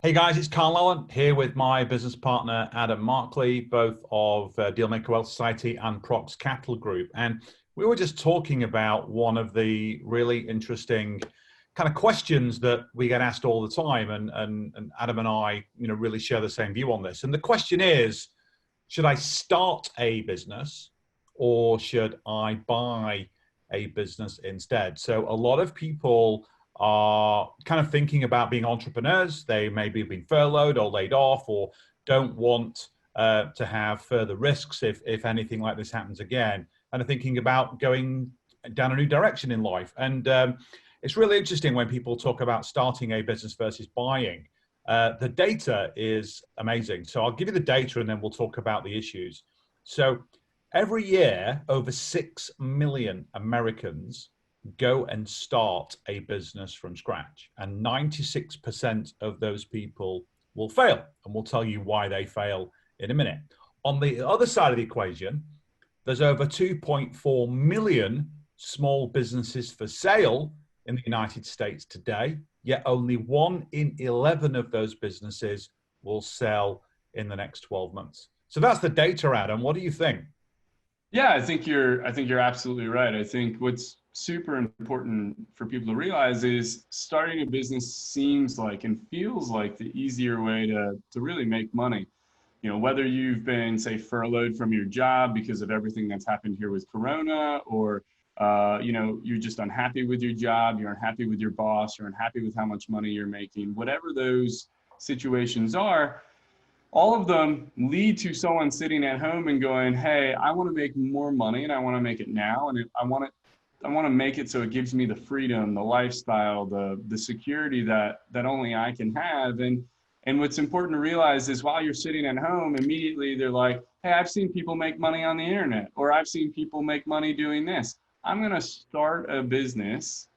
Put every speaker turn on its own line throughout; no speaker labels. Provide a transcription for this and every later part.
Hey guys, it's Carl Allen here with my business partner Adam Markley, both of Dealmaker Wealth Society and Prox Capital Group. And we were just talking about one of the really interesting kind of questions that we get asked all the time. And Adam and I, really share the same view on this. And the question is, should I start a business or should I buy a business instead? So a lot of people are kind of thinking about being entrepreneurs. They maybe have been furloughed or laid off or don't want to have further risks if anything like this happens again, and are thinking about going down a new direction in life. And it's really interesting when people talk about starting a business versus buying. The data is amazing. So I'll give you the data and then we'll talk about the issues. So every year, over 6 million Americans go and start a business from scratch. And 96% of those people will fail. And we'll tell you why they fail in a minute. On the other side of the equation, there's over 2.4 million small businesses for sale in the United States today, yet only 1 in 11 of those businesses will sell in the next 12 months. So that's the data, Adam. What do you think?
Yeah, I think you're absolutely right. I think what's super important for people to realize is starting a business seems like and feels like the easier way to really make money. Whether you've been, say, furloughed from your job because of everything that's happened here with Corona, or you're just unhappy with your job, you're unhappy with your boss, you're unhappy with how much money you're making, whatever those situations are, all of them lead to someone sitting at home and going, hey, I want to make more money and I want to make it now. And I want to make it so it gives me the freedom, the lifestyle, the security that only I can have. And what's important to realize is while you're sitting at home, immediately they're like, hey, I've seen people make money on the internet, or I've seen people make money doing this. I'm going to start a business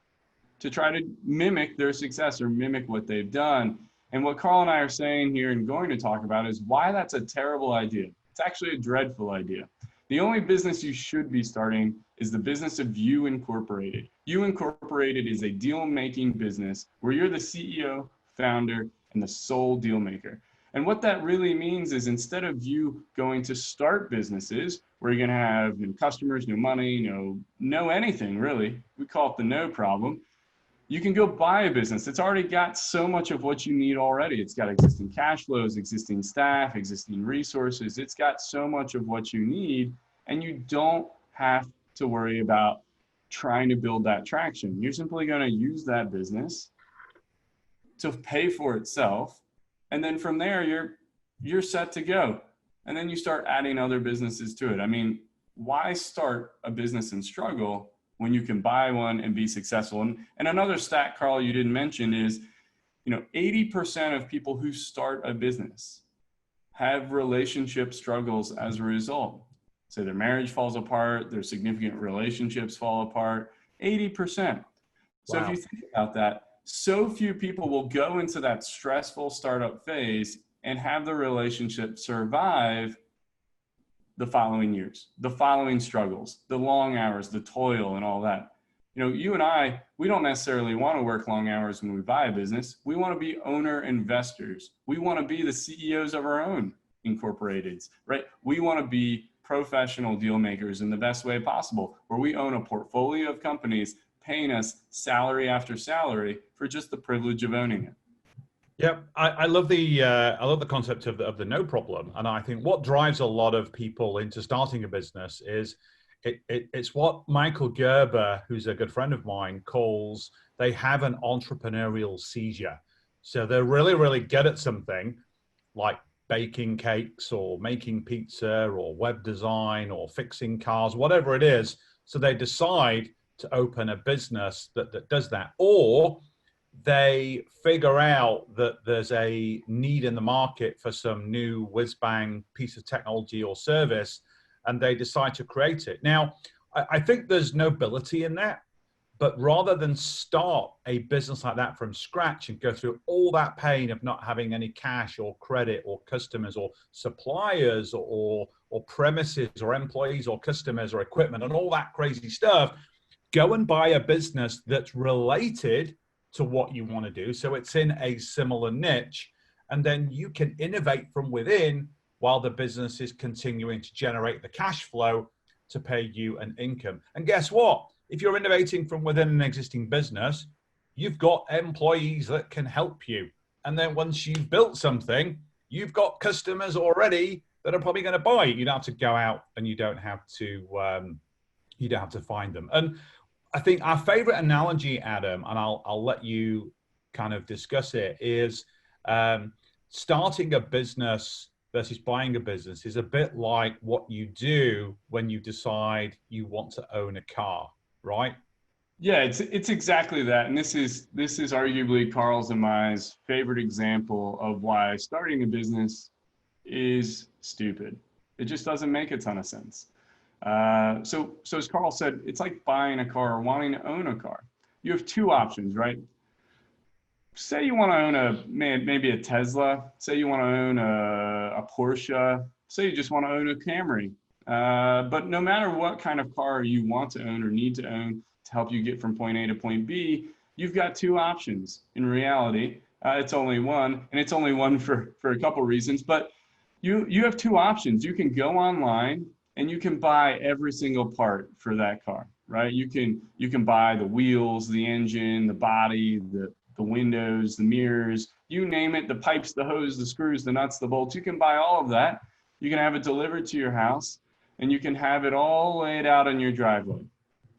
to try to mimic their success or mimic what they've done. And what Carl and I are saying here and going to talk about is why that's a terrible idea. It's actually a dreadful idea. The only business you should be starting is the business of You Incorporated. You Incorporated is a deal-making business where you're the CEO, founder, and the sole deal maker. And what that really means is instead of you going to start businesses where you're going to have no customers, no money, no anything really, we call it the no problem, you can go buy a business. It's already got so much of what you need already. It's got existing cash flows, existing staff, existing resources. It's got so much of what you need, and you don't have to worry about trying to build that traction. You're simply going to use that business to pay for itself. And then from there, you're set to go. And then you start adding other businesses to it. I mean, why start a business and struggle when you can buy one and be successful? And another stat, Carl, you didn't mention is, 80% of people who start a business have relationship struggles as a result. So their marriage falls apart, their significant relationships fall apart, 80%. So if you think about that, so few people will go into that stressful startup phase and have the relationship survive the following years, the following struggles, the long hours, the toil, and all that. You and I, we don't necessarily want to work long hours when we buy a business. We want to be owner investors. We want to be the CEOs of our own incorporateds, right? We want to be professional deal makers in the best way possible, where we own a portfolio of companies paying us salary after salary for just the privilege of owning it.
Yeah, I love the concept of the no problem, and I think what drives a lot of people into starting a business is it's what Michael Gerber, who's a good friend of mine, calls they have an entrepreneurial seizure. So they're really, really good at something like baking cakes or making pizza or web design or fixing cars, whatever it is. So they decide to open a business that does that, or they figure out that there's a need in the market for some new whiz-bang piece of technology or service, and they decide to create it. Now, I think there's nobility in that, but rather than start a business like that from scratch and go through all that pain of not having any cash or credit or customers or suppliers or premises or employees or customers or equipment and all that crazy stuff, go and buy a business that's related to what you want to do. So it's in a similar niche and then you can innovate from within while the business is continuing to generate the cash flow to pay you an income. And guess what? If you're innovating from within an existing business, you've got employees that can help you. And then once you've built something, you've got customers already that are probably going to buy it. You don't have to go out and you don't have to find them. And I think our favorite analogy, Adam, and I'll let you kind of discuss it, is starting a business versus buying a business is a bit like what you do when you decide you want to own a car, right?
Yeah, it's exactly that. And this is arguably Carl's and my favorite example of why starting a business is stupid. It just doesn't make a ton of sense. So as Carl said, it's like buying a car or wanting to own a car. You have two options, right? Say you want to own maybe a Tesla. Say you want to own a Porsche. Say you just want to own a Camry. But no matter what kind of car you want to own or need to own to help you get from point A to point B, you've got two options. In reality, it's only one, and it's only one for a couple reasons. But you have two options. You can go online and you can buy every single part for that car, right? You can buy the wheels, the engine, the body, the windows, the mirrors, you name it, the pipes, the hose, the screws, the nuts, the bolts. You can buy all of that. You can have it delivered to your house, and you can have it all laid out on your driveway.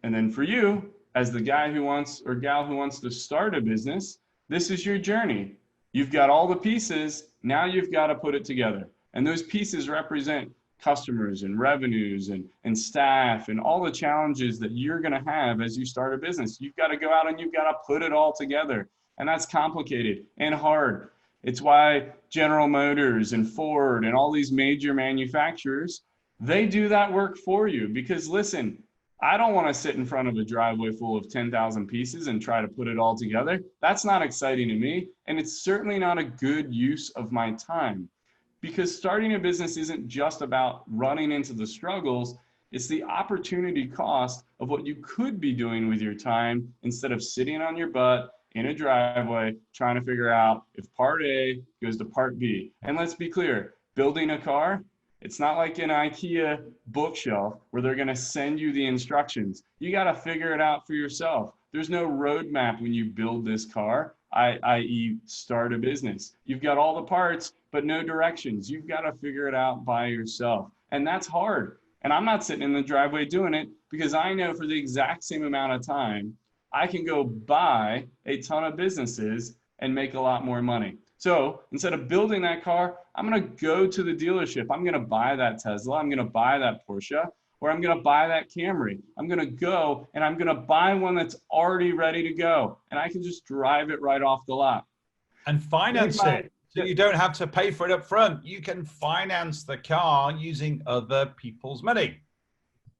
And then for you, as the guy who wants or gal who wants to start a business, this is your journey. You've got all the pieces. Now you've got to put it together. And those pieces represent customers and revenues and staff and all the challenges that you're going to have as you start a business. You've got to go out and you've got to put it all together. And that's complicated and hard. It's why General Motors and Ford and all these major manufacturers, they do that work for you. Because listen, I don't want to sit in front of a driveway full of 10,000 pieces and try to put it all together. That's not exciting to me. And it's certainly not a good use of my time. Because starting a business isn't just about running into the struggles, it's the opportunity cost of what you could be doing with your time instead of sitting on your butt in a driveway trying to figure out if part A goes to part B. And let's be clear, building a car, it's not like an IKEA bookshelf where they're going to send you the instructions. You got to figure it out for yourself. There's no roadmap when you build this car, i.e. start a business. You've got all the parts, but no directions. You've got to figure it out by yourself. And that's hard. And I'm not sitting in the driveway doing it because I know for the exact same amount of time, I can go buy a ton of businesses and make a lot more money. So instead of building that car, I'm going to go to the dealership. I'm going to buy that Tesla. I'm going to buy that Porsche, or I'm going to buy that Camry. I'm going to go and I'm going to buy one that's already ready to go. And I can just drive it right off the lot.
And finance it. So you don't have to pay for it up front. You can finance the car using other people's money.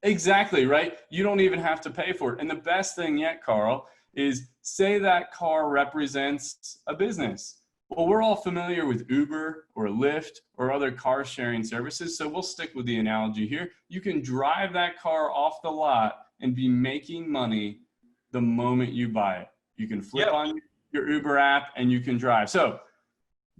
Exactly, right? You don't even have to pay for it. And the best thing yet, Carl, is say that car represents a business. Well, we're all familiar with Uber or Lyft or other car sharing services. So we'll stick with the analogy here. You can drive that car off the lot and be making money the moment you buy it. You can flip on your Uber app and you can drive. So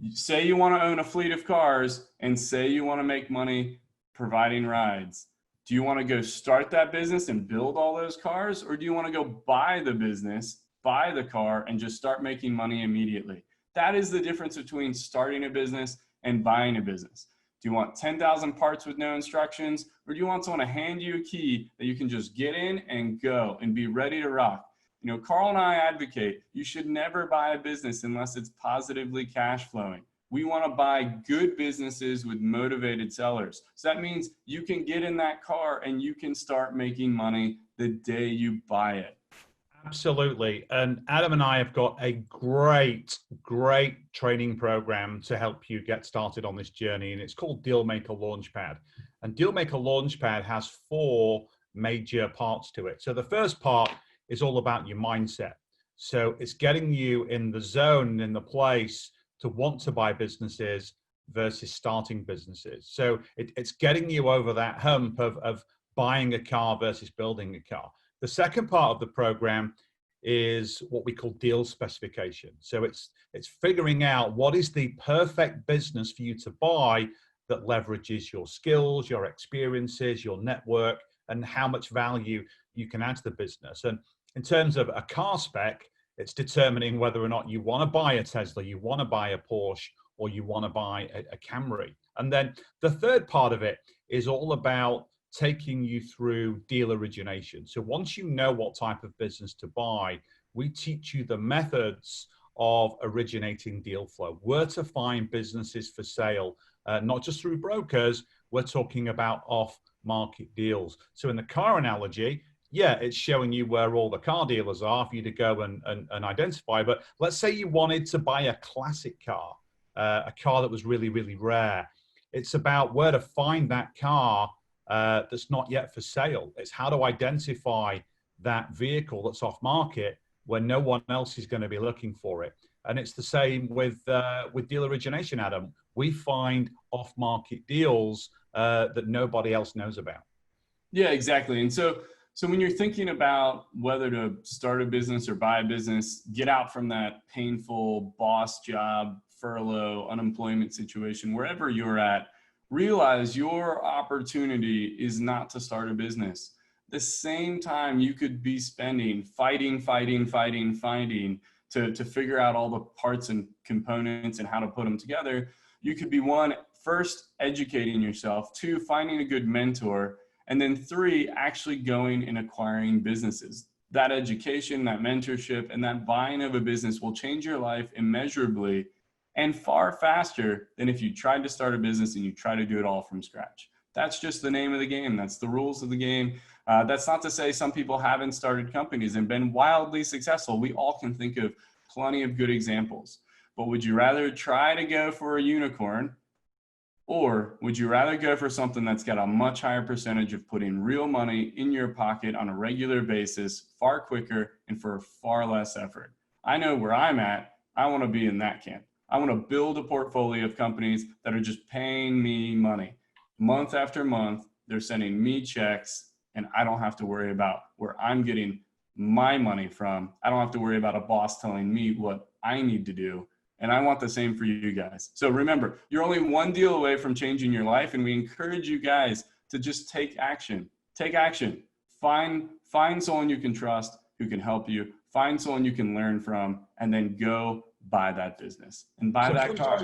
say you want to own a fleet of cars and say you want to make money providing rides. Do you want to go start that business and build all those cars? Or do you want to go buy the business, buy the car, and just start making money immediately? That is the difference between starting a business and buying a business. Do you want 10,000 parts with no instructions? Or do you want someone to hand you a key that you can just get in and go and be ready to rock? You know, Carl and I advocate you should never buy a business unless it's positively cash flowing. We want to buy good businesses with motivated sellers. So that means you can get in that car and you can start making money the day you buy it.
Absolutely. And Adam and I have got a great training program to help you get started on this journey. And it's called Dealmaker Launchpad. And Dealmaker Launchpad has 4 major parts to it. So the first part is all about your mindset. So it's getting you in the zone, in the place to want to buy businesses versus starting businesses. So it's getting you over that hump of buying a car versus building a car. The second part of the program is what we call deal specification. So it's figuring out what is the perfect business for you to buy that leverages your skills, your experiences, your network, and how much value you can add to the business. And in terms of a car spec, it's determining whether or not you want to buy a Tesla, you want to buy a Porsche, or you want to buy a Camry. And then the third part of it is all about taking you through deal origination. So once you know what type of business to buy, we teach you the methods of originating deal flow, where to find businesses for sale, not just through brokers. We're talking about off-market deals. So in the car analogy, yeah, it's showing you where all the car dealers are for you to go and identify. But let's say you wanted to buy a classic car, a car that was really, really rare. It's about where to find that car that's not yet for sale. It's how to identify that vehicle that's off market when no one else is going to be looking for it. And it's the same with deal origination, Adam. We find off market deals that nobody else knows about.
Yeah, exactly. And so when you're thinking about whether to start a business or buy a business, get out from that painful boss job, furlough, unemployment situation, wherever you're at, realize your opportunity is not to start a business. The same time you could be spending fighting to figure out all the parts and components and how to put them together, you could be one, first educating yourself, two, finding a good mentor, and then three, actually going and acquiring businesses. That education, that mentorship, and that buying of a business will change your life immeasurably and far faster than if you tried to start a business and you try to do it all from scratch. That's just the name of the game. That's the rules of the game. That's not to say some people haven't started companies and been wildly successful. We all can think of plenty of good examples. But would you rather try to go for a unicorn, or would you rather go for something that's got a much higher percentage of putting real money in your pocket on a regular basis, far quicker and for far less effort? I know where I'm at. I want to be in that camp. I want to build a portfolio of companies that are just paying me money. Month after month, they're sending me checks, and I don't have to worry about where I'm getting my money from. I don't have to worry about a boss telling me what I need to do. And I want the same for you guys. So remember, you're only one deal away from changing your life, and we encourage you guys to just take action. Take action. Find someone you can trust who can help you. Find someone you can learn from, and then go buy that business and buy that car.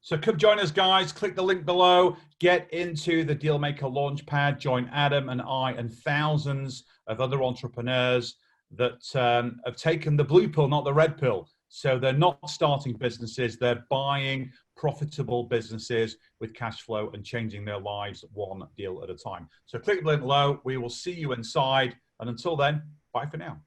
So come join us, guys. Click the link below. Get into the Dealmaker Launchpad. Join Adam and I and thousands of other entrepreneurs that have taken the blue pill, not the red pill. So they're not starting businesses. They're buying profitable businesses with cash flow and changing their lives one deal at a time. So click the link below. We will see you inside. And until then, bye for now.